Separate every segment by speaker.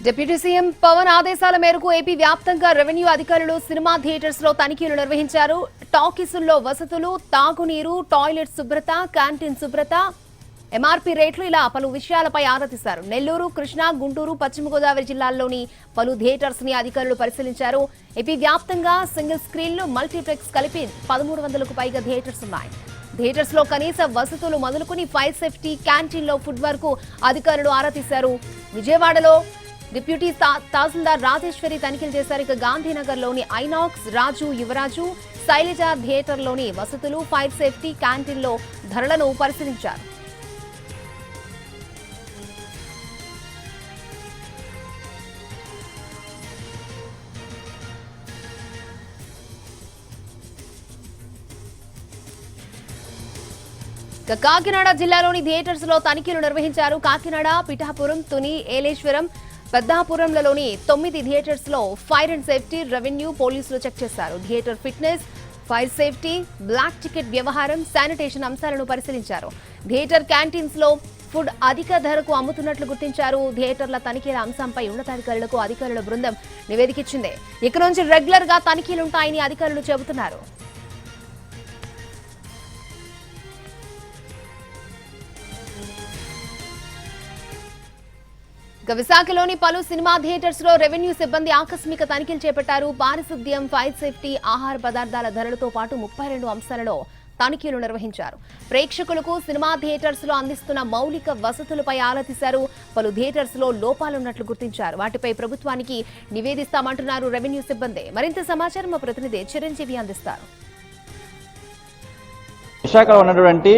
Speaker 1: Deputy CM Pawan ఆదేశాల మేరకు AP వ్యాప్తంగా రెవెన్యూ అధికారులు సినిమా థియేటర్స్ లో తనిఖీలు నిర్వహించారు. టాకీసుల్లో వసతులు, తాగునీరు, టాయిలెట్ శుభ్రత, క్యాంటీన్ శుభ్రత, ఎంఆర్పీ రేట్లు ఇలా పలు విషయాలపై ఆరా తీశారు. నెల్లూరు, కృష్ణా, గుంటూరు, పశ్చిమ గోదావరి జిల్లాల్లోని పలు థియేటర్స్ ని అధికారులు పరిశీలించారు. ఏపీ వ్యాప్తంగా సింగిల్ స్క్రీన్లు, మల్టీప్లెక్స్ కలిపి 1300కు పైగా థియేటర్స్ ఉన్నాయి. థియేటర్స్ లో కనీస వసతులు మొదలుకుని ఫైర్ సేఫ్టీ, క్యాంటీన్ లో ఫుడ్ వరకు అధికారులు ఆరా తీశారు. విజయవాడలో డిప్యూటీ తహసీల్దార్ రాజేశ్వరి తనిఖీలు చేశారు. ఇక గాంధీనగర్ లోని ఐనాక్స్, రాజు, యువరాజు, శైలజ థియేటర్లోని వసతులు, ఫైర్ సేఫ్టీ, క్యాంటీన్ లో ధరలను పరిశీలించారు. కాకినాడ జిల్లాలోని థియేటర్స్ లో తనిఖీలు నిర్వహించారు. కాకినాడ, పిఠాపురం, తుని, ఏలేశ్వరం, పెద్దాపురంలలోని 9 థియేటర్స్ లో ఫైర్ అండ్ సేఫ్టీ, రెవెన్యూ, పోలీసులు చెక్ చేశారు. Theatre fitness, fire safety, black ticket వ్యవహారం, శానిటేషన్ అంశాలను పరిశీలించారు. థియేటర్ క్యాంటీన్స్ లో ఫుడ్ అధిక ధరకు అమ్ముతున్నట్లు గుర్తించారు. థియేటర్ల తనిఖీల అంశంపై ఉన్నతాధికారులకు అధికారుల బృందం నివేదిక ఇచ్చింది. ఇక నుంచి రెగ్యులర్ గా తనిఖీలుంటాయని అధికారులు చెబుతున్నారు. విశాఖలోని పలు సినిమా థియేటర్స్ లో రెవెన్యూ సిబ్బంది ఆకస్మిక తనిఖీలు చేపట్టారు. పారిశుద్ధ్యం, ఫైర్ సేఫ్టీ, ఆహార పదార్థాల ధరలతో పాటు 32 అంశాలలో తనిఖీలు నిర్వహించారు. ప్రేక్షకులకు సినిమా థియేటర్స్ లో అందిస్తున్న మౌలిక వసతులపై ఆరా తీశారు. పలు థియేటర్స్ లో లోపాలున్నట్లు గుర్తించారు. వాటిపై ప్రభుత్వానికి నివేదిస్తామంటున్నారు రెవెన్యూ సిబ్బంది. మరింత సమాచారం మా ప్రతినిధి చిరంజీవి అందిస్తారు.
Speaker 2: విశాఖలో ఉన్నటువంటి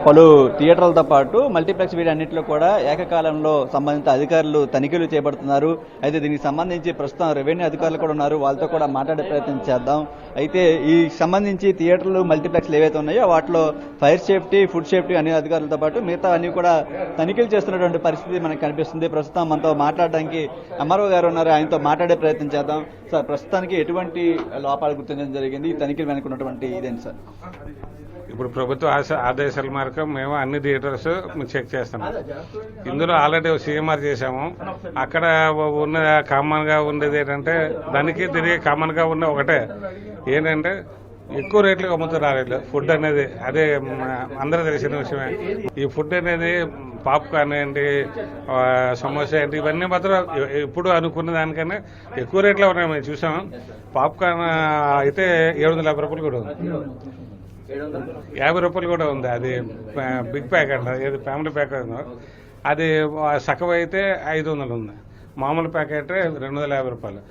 Speaker 2: పలు థియేటర్లతో పాటు మల్టీప్లెక్స్ వీటన్నిటిలో కూడా ఏకకాలంలో సంబంధిత అధికారులు తనిఖీలు చేపడుతున్నారు. అయితే దీనికి సంబంధించి ప్రస్తుతం రెవెన్యూ అధికారులు కూడా ఉన్నారు. వాళ్ళతో కూడా మాట్లాడే ప్రయత్నం చేద్దాం. అయితే ఈ సంబంధించి థియేటర్లు, మల్టీప్లెక్స్లు ఏవైతే ఉన్నాయో వాటిలో ఫైర్ సేఫ్టీ, ఫుడ్ సేఫ్టీ అనే అధికారులతో పాటు మిగతా అన్ని కూడా తనిఖీలు చేస్తున్నటువంటి పరిస్థితి మనకు కనిపిస్తుంది. ప్రస్తుతం మనతో మాట్లాడడానికి ఎంఆర్ఓ గారు ఉన్నారు. ఆయనతో మాట్లాడే ప్రయత్నం చేద్దాం. సార్, ప్రస్తుతానికి ఎటువంటి లోపాలు గుర్తించడం జరిగింది? ఈ తనిఖీలు వెనుకున్నటువంటి ఇదేంటి సార్?
Speaker 3: ఇప్పుడు ప్రభుత్వ ఆదేశాల మేరకు మేము అన్ని థియేటర్స్ చెక్ చేస్తున్నాం. ఇందులో ఆల్రెడీ సీఎంఆర్ చేశాము. అక్కడ ఉన్న కామన్ గా ఉండేది ఏంటంటే దానికి తిరిగి కామన్ గా ఉన్న ఒకటే ఏంటంటే ఎక్కువ రేట్లకు అమ్ముతున్నారు ఫుడ్ అనేది. అదే అందరూ తెలిసిన విషయమే. ఈ ఫుడ్ అనేది పాప్కార్న్ ఏంటి, సమోసా ఏంటి, ఇవన్నీ మాత్రం ఇప్పుడు అనుకున్న దానికన్నా ఎక్కువ రేట్లో ఉన్నాయి. మేము చూసాం. పాప్కార్న్ అయితే 750 రూపాయలు కూడా ఉంది, 50 రూపాయలు కూడా ఉంది. అది బిగ్ ప్యాక్ అంట, ఏది ఫ్యామిలీ ప్యాక్ అది సగం అయితే 500 ఉంది. మామూలు ప్యాక్ అయితే 250 రూపాయలు.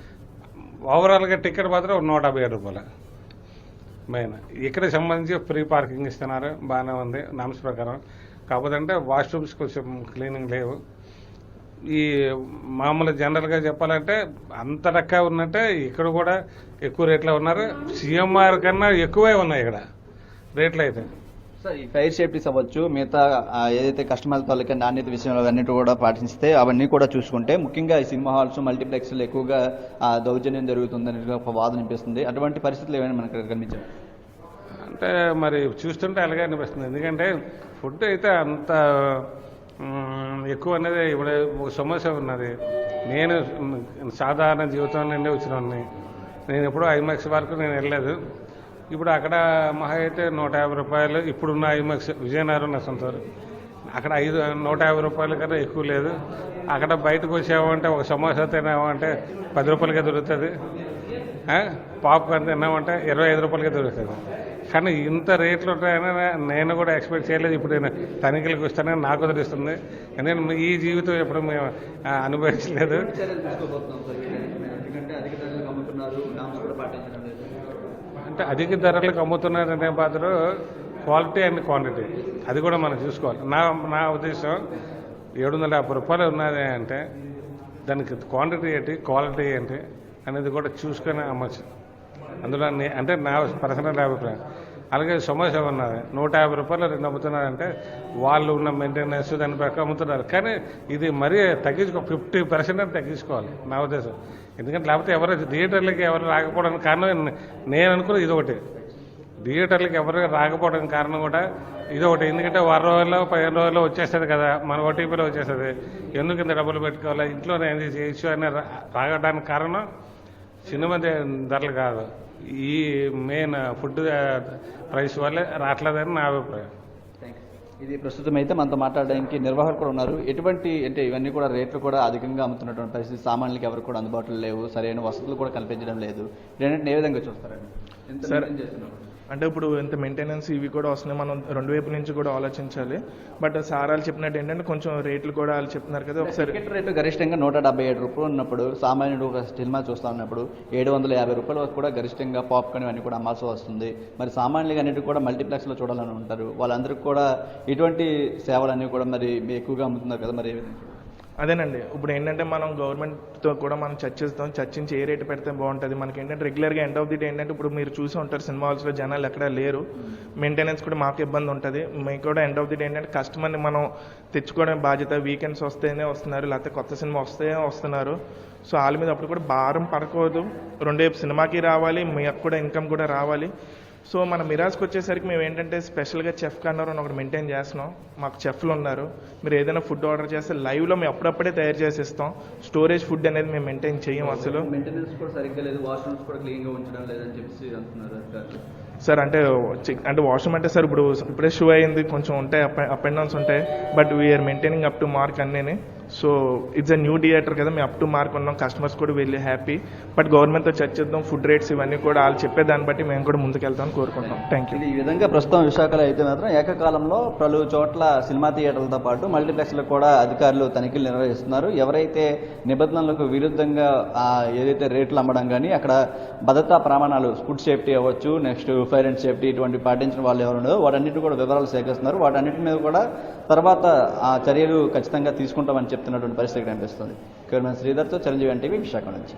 Speaker 3: ఓవరాల్గా టికెట్ మాత్రం 157 రూపాయలు. మెయిన్ ఇక్కడ సంబంధించి ఫ్రీ పార్కింగ్ ఇస్తున్నారు, బాగానే ఉంది నామ్స్ ప్రకారం. కాకపోతే అంటే వాష్రూమ్స్ కొంచెం క్లీనింగ్ లేవు. ఈ మామూలు జనరల్గా చెప్పాలంటే అంత రక్క ఉన్నట్టే ఇక్కడ కూడా ఎక్కువ రేట్లో ఉన్నారు. సీఎంఆర్ కన్నా ఎక్కువే ఉన్నాయి ఇక్కడ రేట్లు అయితే.
Speaker 2: సార్, ఈ ఫైర్ సేఫ్టీస్ అవ్వచ్చు, మిగతా ఏదైతే కస్టమర్ తాలూకా నాణ్యత విషయంలో అన్నిటి కూడా పాటిస్తే అవన్నీ కూడా చూసుకుంటే ముఖ్యంగా ఈ సినిమా హాల్స్, మల్టీప్లెక్స్లు ఎక్కువగా దౌర్జన్యం జరుగుతుందని ఒక వాదన అనిపిస్తుంది. అటువంటి పరిస్థితులు ఏమైనా మనకు కనిపించాయి
Speaker 3: అంటే మరి చూస్తుంటే అలాగే అనిపిస్తుంది. ఎందుకంటే ఫుడ్ అయితే అంత ఎక్కువ అనేది ఇప్పుడు ఒక సమస్య ఉన్నది. నేను సాధారణ జీవితం నుండి వచ్చిన నేను ఎప్పుడూ ఐమాక్స్ వరకు నేను వెళ్ళలేదు. ఇప్పుడు అక్కడ మహా అయితే 150 రూపాయలు. ఇప్పుడున్న ఐమాక్స్ విజయనగరం నా సొంతూరు, అక్కడ 150 రూపాయల కన్నా ఎక్కువ లేదు. అక్కడ బయటకు వచ్చామంటే ఒక సమోసా తిన్నామంటే 10 రూపాయలకే దొరుకుతుంది. పాప్కార్న్ తిన్నామంటే 25 రూపాయలకే దొరుకుతుంది. కానీ ఇంత రేట్లు ఉంటాయని నేను కూడా ఎక్స్పెక్ట్ చేయలేదు. ఇప్పుడు నేను తనిఖీలకు వస్తానని నాకు తెలుస్తుంది. నేను ఈ జీవితం ఎప్పుడు మేము అనుభవించలేదు. అంటే అధిక ధరలకు అమ్ముతున్నారనే పాత్ర క్వాలిటీ అండ్ క్వాంటిటీ అది కూడా మనం చూసుకోవాలి. నా ఉద్దేశం 750 రూపాయలు ఉన్నది అంటే దానికి క్వాంటిటీ ఏంటి, క్వాలిటీ ఏంటి అనేది కూడా చూసుకొని అమ్మచ్చు. అందులో అంటే నా పర్సనల్ అభిప్రాయం. అలాగే సమోసా ఉన్నది 150 రూపాయలు 2 అమ్ముతున్నారంటే వాళ్ళు ఉన్న మెయింటెనెన్స్ దాని ప్రకారం అమ్ముతున్నారు. కానీ ఇది మరీ 50% తగ్గించుకోవాలి నా ఉద్దేశం. ఎందుకంటే లేకపోతే ఎవరు థియేటర్లకి ఎవరు రాకపోవడానికి కారణం నేను అనుకున్నది ఇది ఒకటి. థియేటర్లకు ఎవరు రాకపోవడానికి కారణం కూడా ఇది ఒకటి. ఎందుకంటే వారం రోజుల్లో 15 రోజుల్లో వచ్చేస్తుంది కదా, మన ఓటీపీలో వచ్చేస్తుంది. ఎందుకు ఇంత డబ్బులు పెట్టుకోవాలి, ఇంట్లోనే ఏంది చేయొచ్చు అని రాగడానికి కారణం సినిమా ధరలు కాదు, ఈ మెయిన్ ఫుడ్ ప్రైస్ వల్లే రావట్లేదని నా అభిప్రాయం.
Speaker 2: ఇది ప్రస్తుతం అయితే మనతో మాట్లాడడానికి నిర్వాహకులు కూడా ఉన్నారు. ఎటువంటి అంటే ఇవన్నీ కూడా రేట్లు కూడా అధికంగా అమ్ముతున్నటువంటి పరిస్థితి, సామాన్యులకి ఎవరు కూడా అందుబాటులో లేవు, సరైన వసతులు కూడా కల్పించడం లేదు. రెండింటిని ఏ విధంగా చూస్తారండి?
Speaker 4: సరే, అంటే ఇప్పుడు ఇంత మెయింటెనెన్స్ ఇవి కూడా వస్తున్నాయి, మనం రెండు వైపుల నుంచి కూడా ఆలోచించాలి. బట్ సార్ వాళ్ళు చెప్పినట్టు ఏంటంటే కొంచెం రేట్లు కూడా వాళ్ళు చెప్తున్నారు కదా, ఒకసారి
Speaker 2: టికెట్ రేటు గరిష్టంగా 177 రూపాయలు ఉన్నప్పుడు సామాన్యుడు ఒక సినిమా చూస్తా ఉన్నప్పుడు 750 రూపాయల వరకు కూడా గరిష్టంగా పాప్కార్న్ ఇవన్నీ కూడా అమ్మాల్సి వస్తుంది. మరి సామాన్యులు అన్నిటి కూడా మల్టీప్లెక్స్లో చూడాలని ఉంటారు, వాళ్ళందరికీ కూడా ఇటువంటి సేవలన్నీ కూడా మరి ఎక్కువగా అమ్ముతున్నారు కదా, మరి ఏ విధంగా?
Speaker 4: అదేనండి, ఇప్పుడు ఏంటంటే మనం గవర్నమెంట్తో కూడా మనం చర్చించి ఏ రేటు పెడితే బాగుంటుంది. మనకి ఏంటంటే రెగ్యులర్గా ఎండ్ ఆఫ్ ది డే ఏంటంటే ఇప్పుడు మీరు చూసి ఉంటారు సినిమా హాల్స్లో జనాలు ఎక్కడ లేరు, మెయింటెనెన్స్ కూడా మాకు ఇబ్బంది ఉంటుంది. మీకు కూడా ఎండ్ ఆఫ్ ది డే ఏంటంటే కస్టమర్ని మనం తెచ్చుకోవడం బాధ్యత. వీకెండ్స్ వస్తేనే వస్తున్నారు, లేకపోతే కొత్త సినిమా వస్తే వస్తున్నారు. సో వాళ్ళ మీద అప్పుడు కూడా భారం పడకూడదు. రెండేపు సినిమాకి రావాలి, మీకు కూడా ఇన్కమ్ కూడా రావాలి. సో మన మిరాజ్కి వచ్చేసరికి మేము ఏంటంటే స్పెషల్గా చెఫ్ కార్నర్ అని ఒకటి మెయింటైన్ చేస్తున్నాం. మాకు చెఫ్లు ఉన్నారు, మీరు ఏదైనా ఫుడ్ ఆర్డర్ చేస్తే లైవ్లో మేము అప్పుడప్పుడే తయారు చేసి ఇస్తాం. స్టోరేజ్ ఫుడ్ అనేది మేము మెయింటైన్ చేయం అసలు.
Speaker 2: మెయింటెనెన్స్ కూడా సరిగ్గా లేదు, వాష్రూమ్స్ కూడా క్లీన్గా ఉంచడం లేదని చెప్పేసి అంటున్నారు
Speaker 4: సార్. అంటే వాష్రూమ్ అంటే సార్ ఇప్పుడే షూ అయింది, కొంచెం ఉంటాయి, అప్ అండ్ డౌన్స్ ఉంటాయి. But we are maintaining up to mark అన్నీ. So it's a new theatre కదా, మేము అప్ టు మార్క్ ఉన్నాం. కస్టమర్స్ కూడా వెళ్ళి హ్యాపీ. బట్ గవర్నమెంట్తో చర్చిద్దాం, ఫుడ్ రేట్స్ ఇవన్నీ కూడా వాళ్ళు చెప్పే దాన్ని బట్టి మేము కూడా ముందుకెళ్తామని కోరుకుంటాం. Thank you.
Speaker 2: ఈ విధంగా ప్రస్తుతం విశాఖలో అయితే మాత్రం ఏకకాలంలో పలు చోట్ల సినిమా థియేటర్లతో పాటు మల్టీప్లెక్స్లో కూడా అధికారులు తనిఖీలు నిర్వహిస్తున్నారు. ఎవరైతే నిబంధనలకు విరుద్ధంగా ఏదైతే రేట్లు అమ్మడం కానీ అక్కడ భద్రతా ప్రమాణాలు, ఫుడ్ సేఫ్టీ అవ్వచ్చు, నెక్స్ట్ ఫైర్ అండ్ సేఫ్టీ ఇటువంటి పాటించిన వాళ్ళు ఎవరు ఉండదో వాటన్నిటి కూడా వివరాలు సేకరిస్తున్నారు. వాటన్నిటి మీద కూడా తర్వాత ఆ చర్యలు ఖచ్చితంగా తీసుకుంటామని చెప్తున్నటువంటి పరిస్థితి కనిపిస్తుంది. కెమెరామెన్ శ్రీధర్తో చిరంజీవి ఎన్టీవీ విశాఖ నుంచి.